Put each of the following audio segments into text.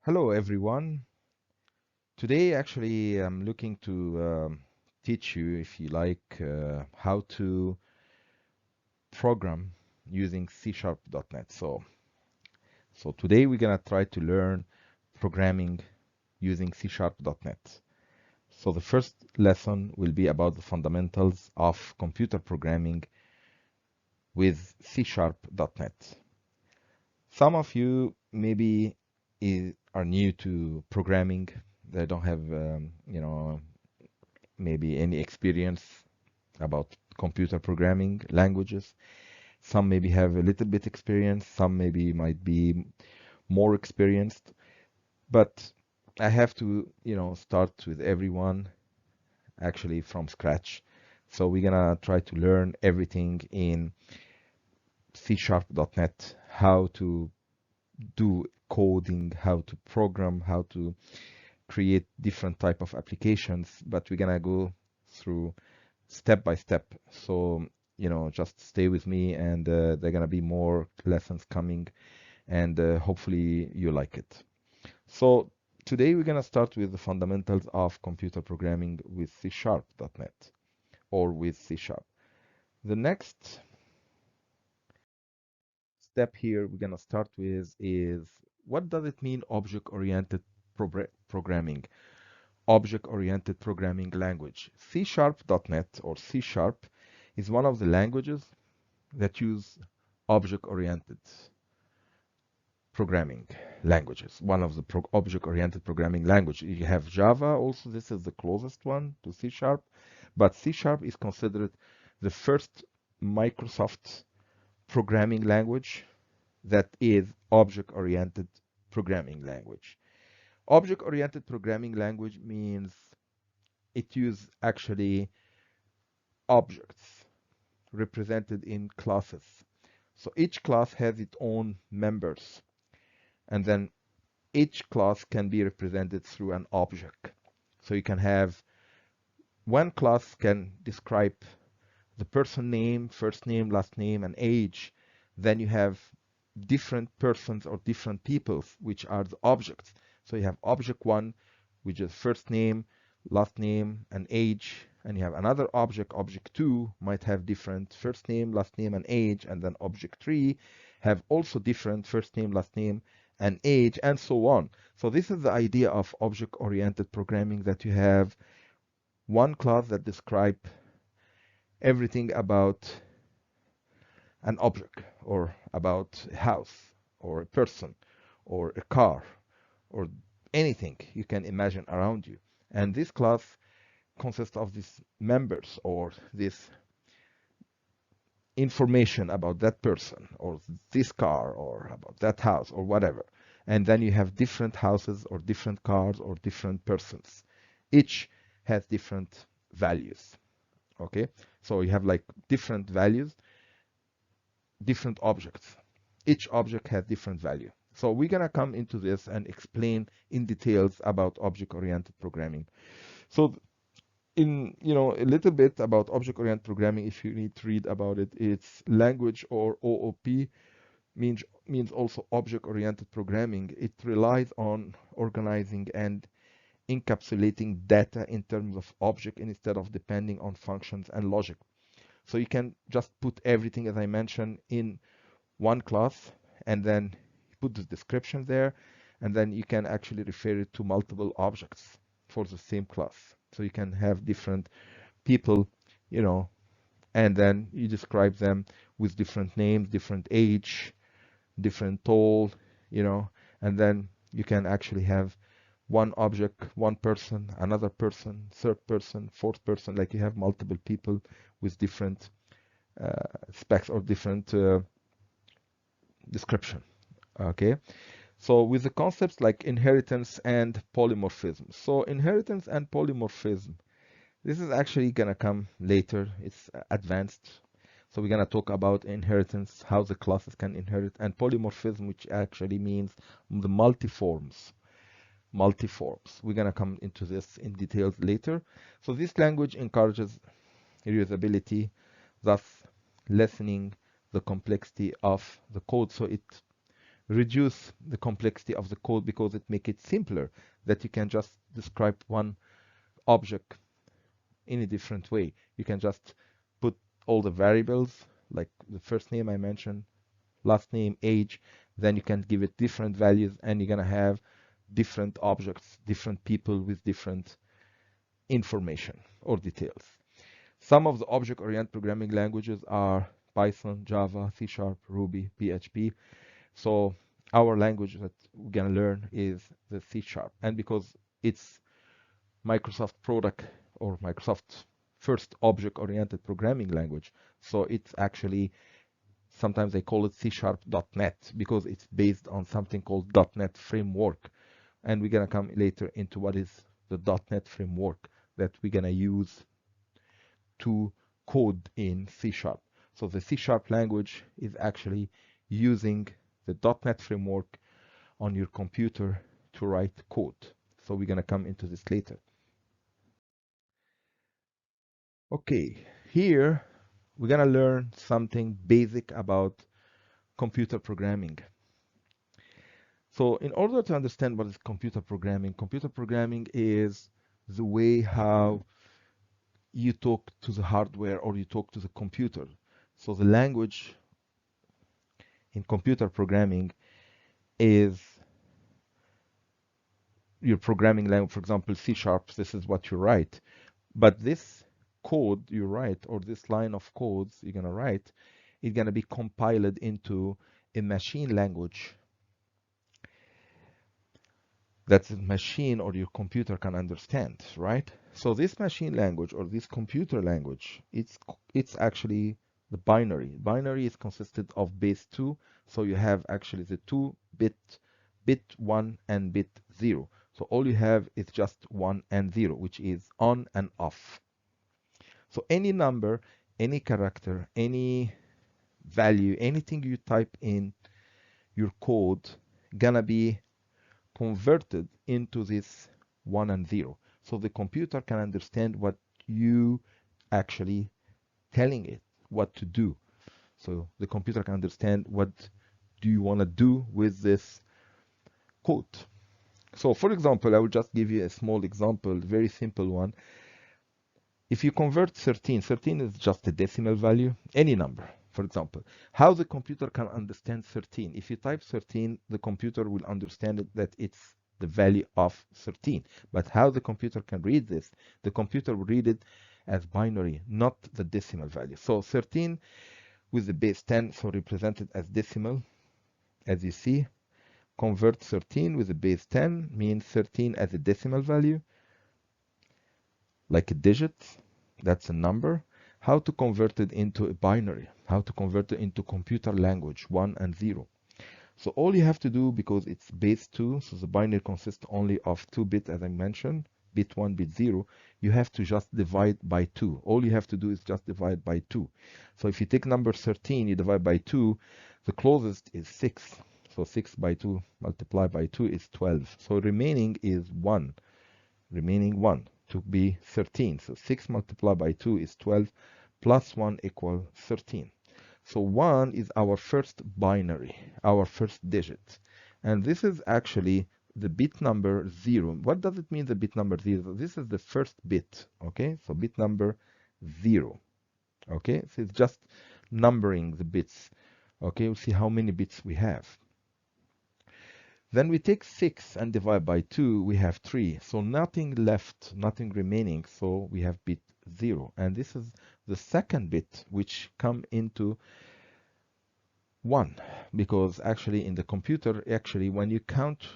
Hello everyone. Today actually I'm looking to teach you, if you like, how to program using C#.NET. So today we're gonna try to learn programming using C#.NET. So the first lesson will be about the fundamentals of computer programming with C#.NET. Some of you maybe are new to programming. They don't have, maybe any experience about computer programming languages. Some maybe have a little bit experience, some maybe might be more experienced, but I have to, start with everyone actually from scratch. So we're gonna try to learn everything in C#.NET, how to do coding, how to program, how to create different type of applications, but we're gonna go through step by step. So, just stay with me and there are gonna be more lessons coming and hopefully you like it. So today we're gonna start with the fundamentals of computer programming with C#.NET or with C#. The next step here we're gonna start with is, what does it mean object-oriented programming? Object-oriented programming language. C#.NET or C# is one of the languages that use object-oriented programming languages. One of the object-oriented programming language. You have Java also. This is the closest one to C#, but C# is considered the first Microsoft programming language that is object-oriented programming language. Object-oriented programming language means it uses actually objects represented in classes. So each class has its own members, and then each class can be represented through an object. So you can have one class can describe the person name, first name, last name, and age. Then you have different persons or different people, which are the objects. So you have object one, which is first name, last name, and age. And you have another object, object two, might have different first name, last name, and age. And then object three have also different first name, last name, and age, and so on. So this is the idea of object-oriented programming, that you have one class that describe everything about an object, or about a house, or a person, or a car, or anything you can imagine around you. And this class consists of these members, or this information about that person, or this car, or about that house, or whatever. And then you have different houses, or different cars, or different persons. Each has different values. Okay, so you have like different values, different objects. Each object has different value. So we're gonna come into this and explain in details about object-oriented programming. So in a little bit about object-oriented programming, if you need to read about it, it's language, or OOP, means also object-oriented programming. It relies on organizing and encapsulating data in terms of object instead of depending on functions and logic. So you can just put everything, as I mentioned, in one class, and then put the description there, and then you can actually refer it to multiple objects for the same class. So you can have different people, you know, and then you describe them with different names, different age, different tall, and then you can actually have one object, one person, another person, third person, fourth person, like you have multiple people with different specs or different description. Okay, so with the concepts like inheritance and polymorphism. So inheritance and polymorphism, this is actually gonna come later. It's advanced. So we're gonna talk about inheritance, how the classes can inherit, and polymorphism, which actually means the multiforms. Multiforms. We're gonna come into this in details later. So this language encourages reusability, thus lessening the complexity of the code. So it reduce the complexity of the code because it makes it simpler that you can just describe one object in a different way. You can just put all the variables, like the first name I mentioned, last name, age, then you can give it different values, and you're gonna have different objects, different people with different information or details. Some of the object-oriented programming languages are Python, Java, C#, Ruby, PHP. So our language that we're gonna learn is the C#. And because it's Microsoft product or Microsoft first object-oriented programming language, so it's actually, sometimes they call it C#.NET because it's based on something called .NET framework. And we're gonna come later into what is the .NET framework that we're gonna use to code in C#. So the C# language is actually using the .NET framework on your computer to write code. So we're gonna come into this later. Okay, here we're gonna learn something basic about computer programming. So in order to understand what is computer programming is the way how you talk to the hardware or you talk to the computer. So the language in computer programming is your programming language. For example, C#, this is what you write. But this code you write, or this line of codes you're gonna write, is gonna be compiled into a machine language that the machine or your computer can understand, right? So this machine language or this computer language, it's actually the binary. Binary is consisted of base 2, so you have actually the 2-bit, bit 1 and bit 0. So all you have is just 1 and 0, which is on and off. So any number, any character, any value, anything you type in your code gonna be converted into this 1 and 0. So the computer can understand what you actually telling it what to do. So the computer can understand what do you want to do with this code. So for example, I will just give you a small example, very simple one. If you convert 13 is just a decimal value, any number. For example, how the computer can understand 13. If you type 13, the computer will understand it, that it's the value of 13. But how the computer can read this, the computer will read it as binary, not the decimal value. So 13 with the base 10, so represented as decimal, as you see. Convert 13 with the base 10 means 13 as a decimal value, like a digit, that's a number. How to convert it into a binary, how to convert it into computer language, 1 and 0. So all you have to do, because it's base 2, so the binary consists only of 2 bits, as I mentioned, bit 1, bit 0, you have to just divide by 2. All you have to do is just divide by 2. So if you take number 13, you divide by 2, the closest is 6. So 6 by 2 multiplied by 2 is 12. So remaining is 1. Remaining 1 to be 13. So 6 multiplied by 2 is 12, plus 1 equal 13. So 1 is our first binary, our first digit. And this is actually the bit number 0. What does it mean, the bit number 0? This is the first bit, okay? So bit number 0, okay? So it's just numbering the bits, okay? We'll see how many bits we have. Then we take 6 and divide by 2, we have 3. So nothing left, nothing remaining, so we have bit 0. And this is the second bit, which come into 1, because actually in the computer, actually when you count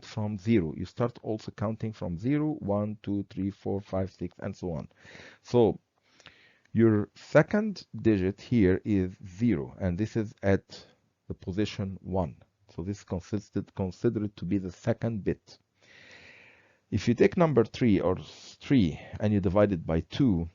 from 0. You start also counting from 0, 1, 2, 3, 4, 5, 6, and so on. So your second digit here is 0, and this is at the position 1. So this is considered to be the second bit. If you take number 3 or 3 and you divide it by 2,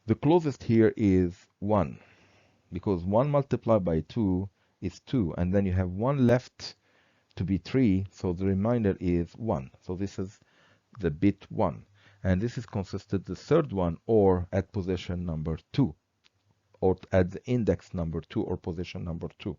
the closest here is 1, because 1 multiplied by 2 is 2, and then you have 1 left to be 3, so the remainder is 1. So this is the bit 1, and this is consisted the third one, or at position number 2, or at the index number 2 or position number 2.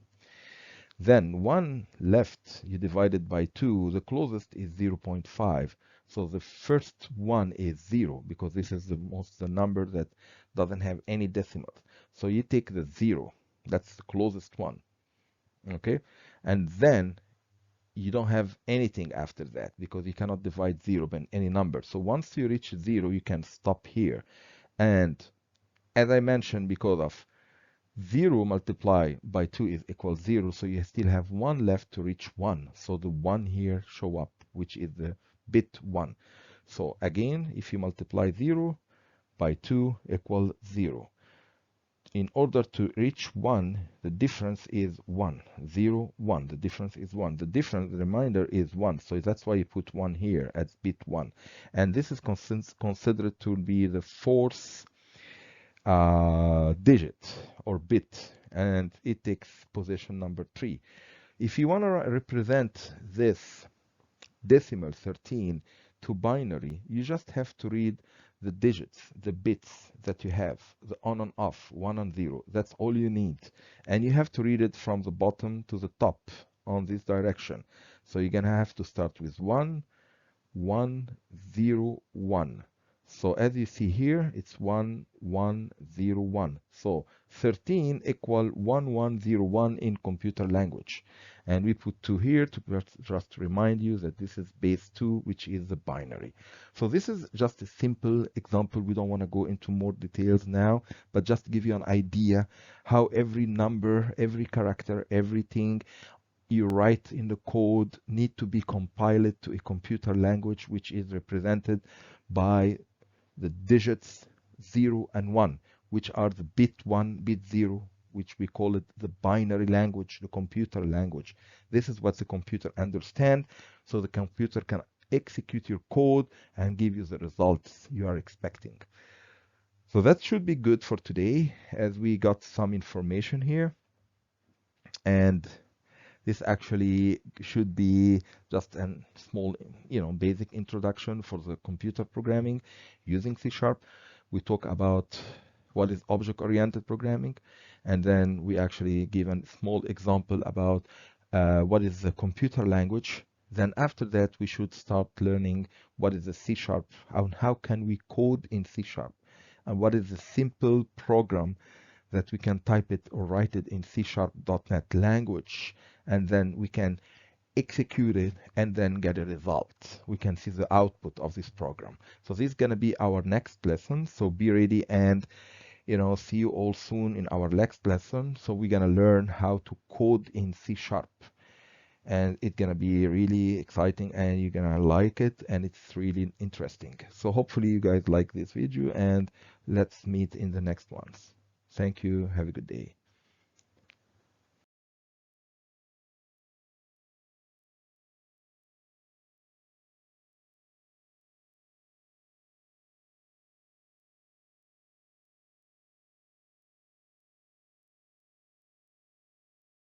Then 1 left, you divide it by 2, the closest is 0.5. So the first one is 0 because this is the number that doesn't have any decimals. So you take the 0, that's the closest one. Okay, and then you don't have anything after that because you cannot divide 0 by any number. So once you reach 0, you can stop here. And as I mentioned, because of 0 multiplied by 2 is equal 0, so you still have 1 left to reach 1. So the 1 here show up, which is the bit 1. So again, if you multiply 0 by 2 equal 0. In order to reach 1, the difference is 1. 0, 1. The difference is 1. The difference, the remainder is 1. So that's why you put 1 here as bit 1. And this is considered to be the fourth digit or bit, and it takes position number 3. If you want to represent this decimal 13 to binary, you just have to read the digits, the bits that you have, the on and off, 1 and 0. That's all you need. And you have to read it from the bottom to the top on this direction. So you're going to have to start with 1, 1, 0, 1. So as you see here, it's 1, 1, 0, 1. So 13 equal 1, 1, 0, 1 in computer language. And we put 2 here to just remind you that this is base 2, which is the binary. So this is just a simple example. We don't want to go into more details now, but just to give you an idea how every number, every character, everything you write in the code need to be compiled to a computer language, which is represented by the digits 0 and 1, which are the bit 1, bit 0, which we call it the binary language, the computer language. This is what the computer understands, so the computer can execute your code and give you the results you are expecting. So that should be good for today, as we got some information here. And this actually should be just a small, basic introduction for the computer programming using C#. We talk about what is object-oriented programming, and then we actually give a small example about what is the computer language. Then after that, we should start learning what is the C# and how can we code in C#, and what is the simple program that we can type it or write it in C#.NET language, and then we can execute it and then get a result. We can see the output of this program. So this is going to be our next lesson. So be ready, and see you all soon in our next lesson. So we're going to learn how to code in C#. And it's going to be really exciting, and you're going to like it, and it's really interesting. So hopefully you guys like this video, and let's meet in the next ones. Thank you. Have a good day.